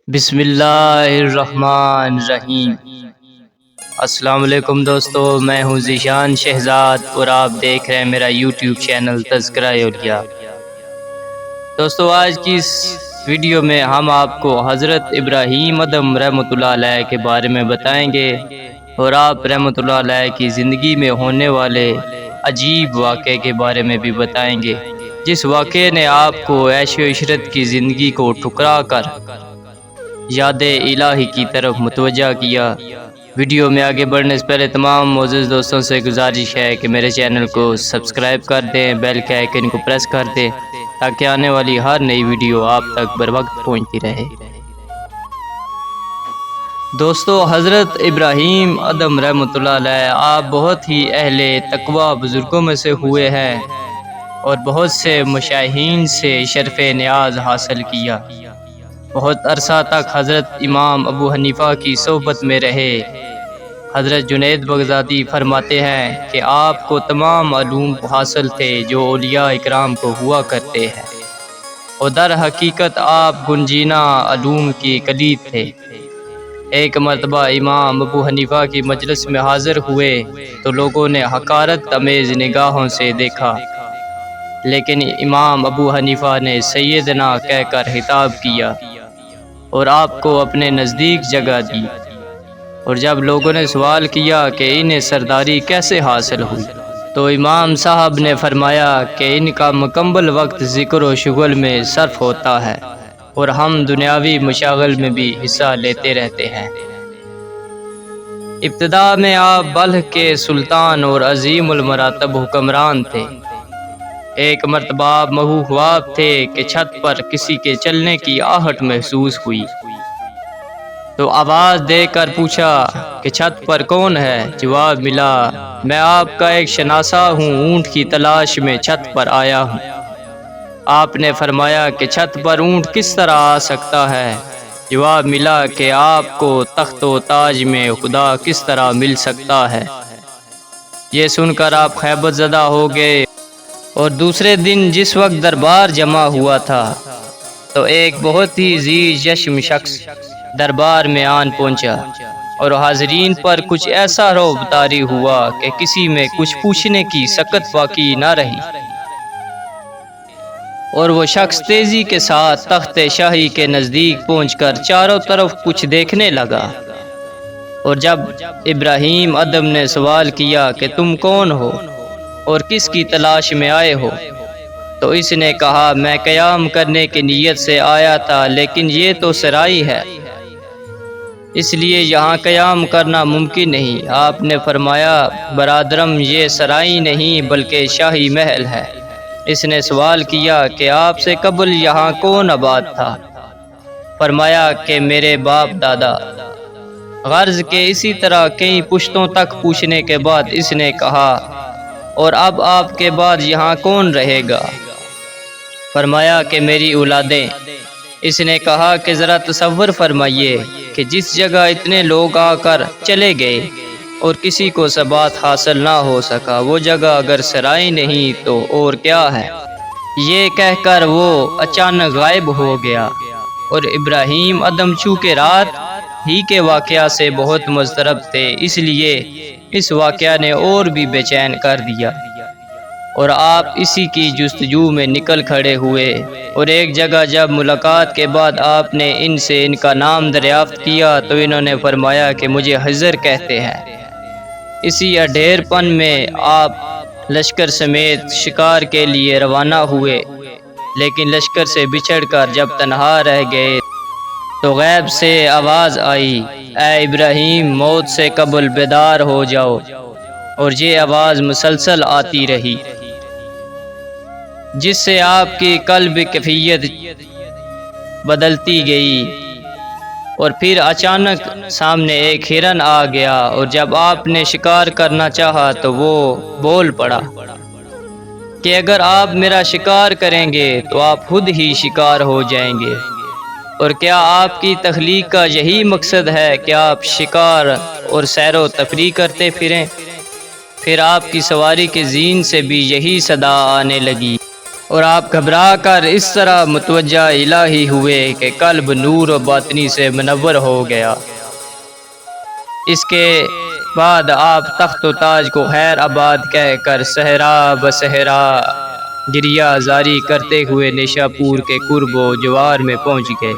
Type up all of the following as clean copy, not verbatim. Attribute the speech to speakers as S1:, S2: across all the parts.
S1: بسم اللہ الرحمن الرحیم۔ السلام علیکم دوستو، میں ہوں ذیشان شہزاد اور آپ دیکھ رہے ہیں میرا یوٹیوب چینل تذکرہ اولیاء۔ دوستو، آج کی اس ویڈیو میں ہم آپ کو حضرت ابراہیم ادم رحمۃ اللہ علیہ کے بارے میں بتائیں گے اور آپ رحمۃ اللہ علیہ کی زندگی میں ہونے والے عجیب واقعے کے بارے میں بھی بتائیں گے، جس واقعے نے آپ کو عیش و عشرت کی زندگی کو ٹھکرا کر یاد الہی کی طرف متوجہ کیا۔ ویڈیو میں آگے بڑھنے سے پہلے تمام معزز دوستوں سے گزارش ہے کہ میرے چینل کو سبسکرائب کر دیں، بیل کے آئیکن کو پریس کر دیں تاکہ آنے والی ہر نئی ویڈیو آپ تک بر وقت پہنچتی رہے۔ دوستو، حضرت ابراہیم ادم رحمۃ اللہ علیہ آپ بہت ہی اہل تقوی بزرگوں میں سے ہوئے ہیں اور بہت سے مشائخین سے شرف نیاز حاصل کیا۔ بہت عرصہ تک حضرت امام ابو حنیفہ کی صحبت میں رہے۔ حضرت جنید بغدادی فرماتے ہیں کہ آپ کو تمام علوم حاصل تھے جو اولیاء اکرام کو ہوا کرتے ہیں، اور در حقیقت آپ گنجینہ علوم کی کلید تھے۔ ایک مرتبہ امام ابو حنیفہ کی مجلس میں حاضر ہوئے تو لوگوں نے حقارت آمیز نگاہوں سے دیکھا، لیکن امام ابو حنیفہ نے سیدنا کہہ کر خطاب کیا اور آپ کو اپنے نزدیک جگہ دی۔ اور جب لوگوں نے سوال کیا کہ انہیں سرداری کیسے حاصل ہوئی، تو امام صاحب نے فرمایا کہ ان کا مکمل وقت ذکر و شغل میں صرف ہوتا ہے اور ہم دنیاوی مشاغل میں بھی حصہ لیتے رہتے ہیں۔ ابتدا میں آپ بلخ کے سلطان اور عظیم المراتب حکمران تھے۔ ایک مرتبہ آپ خواب تھے کہ چھت پر کسی کے چلنے کی آہٹ محسوس ہوئی، تو آواز دے کر پوچھا کہ چھت پر کون ہے؟ جواب ملا، میں آپ کا ایک شناسا ہوں، اونٹ کی تلاش میں چھت پر آیا ہوں۔ آپ نے فرمایا کہ چھت پر اونٹ کس طرح آ سکتا ہے؟ جواب ملا کہ آپ کو تخت و تاج میں خدا کس طرح مل سکتا ہے؟ یہ سن کر آپ خیبت زدہ ہو گئے، اور دوسرے دن جس وقت دربار جمع ہوا تھا تو ایک بہت ہی ذی جشم شخص دربار میں آن پہنچا، اور حاضرین پر کچھ ایسا رعب طاری ہوا کہ کسی میں کچھ پوچھنے کی سکت باقی نہ رہی، اور وہ شخص تیزی کے ساتھ تخت شاہی کے نزدیک پہنچ کر چاروں طرف کچھ دیکھنے لگا۔ اور جب ابراہیم ادم نے سوال کیا کہ تم کون ہو اور کس کی تلاش میں آئے ہو، تو اس نے کہا میں قیام کرنے کی نیت سے آیا تھا، لیکن یہ تو سرائی ہے، اس لیے یہاں قیام کرنا ممکن نہیں۔ آپ نے فرمایا برادرم، یہ سرائی نہیں بلکہ شاہی محل ہے۔ اس نے سوال کیا کہ آپ سے قبل یہاں کون آباد تھا؟ فرمایا کہ میرے باپ دادا۔ غرض کہ اسی طرح کئی پشتوں تک پوچھنے کے بعد اس نے کہا اور اب آپ کے بعد یہاں کون رہے گا؟ فرمایا کہ میری اولادیں۔ اس نے کہا کہ ذرا تصور فرمائیے کہ جس جگہ اتنے لوگ آ کر چلے گئے اور کسی کو ثبات حاصل نہ ہو سکا، وہ جگہ اگر سرائی نہیں تو اور کیا ہے؟ یہ کہہ کر وہ اچانک غائب ہو گیا، اور ابراہیم ادم چونکہ رات ہی کے واقعہ سے بہت مضطرب تھے، اس لیے اس واقعہ نے اور بھی بے چین کر دیا، اور آپ اسی کی جستجو میں نکل کھڑے ہوئے۔ اور ایک جگہ جب ملاقات کے بعد آپ نے ان سے ان کا نام دریافت کیا تو انہوں نے فرمایا کہ مجھے خضر کہتے ہیں۔ اسی اڈھیر پن میں آپ لشکر سمیت شکار کے لیے روانہ ہوئے، لیکن لشکر سے بچھڑ کر جب تنہا رہ گئے تو غیب سے آواز آئی، اے ابراہیم، موت سے قبل بیدار ہو جاؤ۔ اور یہ آواز مسلسل آتی رہی، جس سے آپ کی قلب کیفیت بدلتی گئی، اور پھر اچانک سامنے ایک ہرن آ گیا، اور جب آپ نے شکار کرنا چاہا تو وہ بول پڑا کہ اگر آپ میرا شکار کریں گے تو آپ خود ہی شکار ہو جائیں گے، اور کیا آپ کی تخلیق کا یہی مقصد ہے کہ آپ شکار اور سیر و تفریح کرتے پھریں؟ پھر آپ کی سواری کے زین سے بھی یہی صدا آنے لگی، اور آپ گھبرا کر اس طرح متوجہ الہی ہوئے کہ قلب نور و باطنی سے منور ہو گیا۔ اس کے بعد آپ تخت و تاج کو خیر آباد کہہ کر صحرا بصحرا گریہ زاری کرتے ہوئے نیشا پور کے قرب و جوار میں پہنچ گئے۔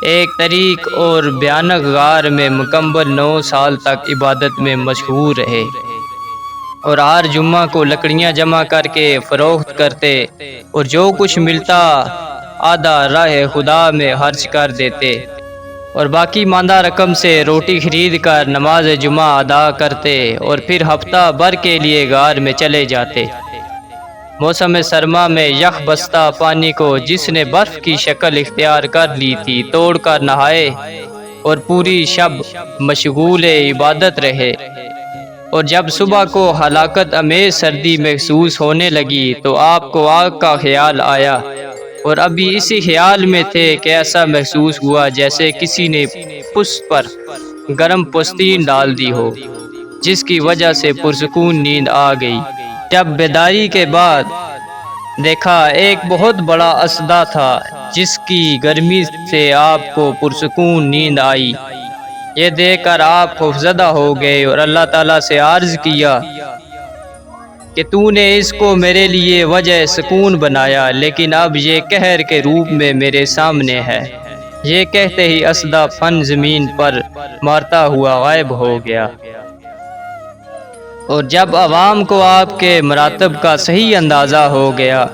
S1: ایک طریق اور بھیانک غار میں مکمل 9 سال تک عبادت میں مشغول رہے اور ہر جمعہ کو لکڑیاں جمع کر کے فروخت کرتے اور جو کچھ ملتا آدھا راہ خدا میں خرچ کر دیتے اور باقی ماندہ رقم سے روٹی خرید کر نماز جمعہ ادا کرتے اور پھر ہفتہ بھر کے لیے غار میں چلے جاتے۔ موسم سرما میں یخ بستہ پانی کو جس نے برف کی شکل اختیار کر لی تھی توڑ کر نہائے اور پوری شب مشغول عبادت رہے، اور جب صبح کو ہلاکت امیز سردی محسوس ہونے لگی تو آپ کو آگ کا خیال آیا اور ابھی اسی خیال میں تھے کہ ایسا محسوس ہوا جیسے کسی نے پشت پر گرم پوستین ڈال دی ہو، جس کی وجہ سے پرسکون نیند آ گئی۔ جب بیداری کے بعد دیکھا ایک بہت بڑا اسدہ تھا جس کی گرمی سے آپ کو پرسکون نیند آئی۔ یہ دیکھ کر آپ خوفزدہ ہو گئے اور اللہ تعالیٰ سے عرض کیا کہ تو نے اس کو میرے لیے وجہ سکون بنایا، لیکن اب یہ قہر کے روپ میں میرے سامنے ہے۔ یہ کہتے ہی اسدہ فن زمین پر مارتا ہوا غائب ہو گیا۔ اور جب عوام کو آپ کے مراتب کا صحیح اندازہ ہو گیا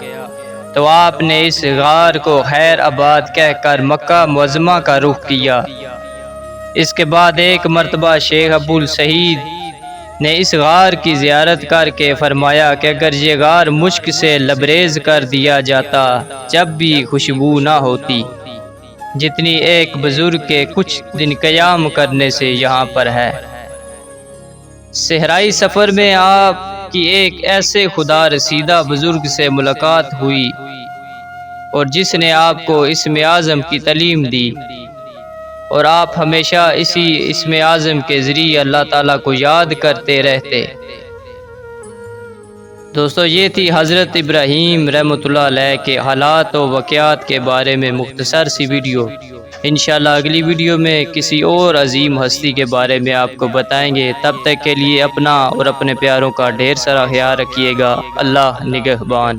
S1: تو آپ نے اس غار کو خیر آباد کہہ کر مکہ معظمہ کا رخ کیا۔ اس کے بعد ایک مرتبہ شیخ ابو السعید نے اس غار کی زیارت کر کے فرمایا کہ اگر یہ غار مشک سے لبریز کر دیا جاتا جب بھی خوشبو نہ ہوتی جتنی ایک بزرگ کے کچھ دن قیام کرنے سے یہاں پر ہے۔ صحرائی سفر میں آپ کی ایک ایسے خدا رسیدہ بزرگ سے ملاقات ہوئی اور جس نے آپ کو اسم اعظم کی تعلیم دی، اور آپ ہمیشہ اسی اسم اعظم کے ذریعے اللہ تعالیٰ کو یاد کرتے رہتے۔ دوستو، یہ تھی حضرت ابراہیم رحمۃ اللہ علیہ کے حالات و واقعات کے بارے میں مختصر سی ویڈیو۔ انشاءاللہ اگلی ویڈیو میں کسی اور عظیم ہستی کے بارے میں آپ کو بتائیں گے۔ تب تک کے لیے اپنا اور اپنے پیاروں کا ڈھیر سارا خیال رکھیے گا۔ اللہ نگہبان۔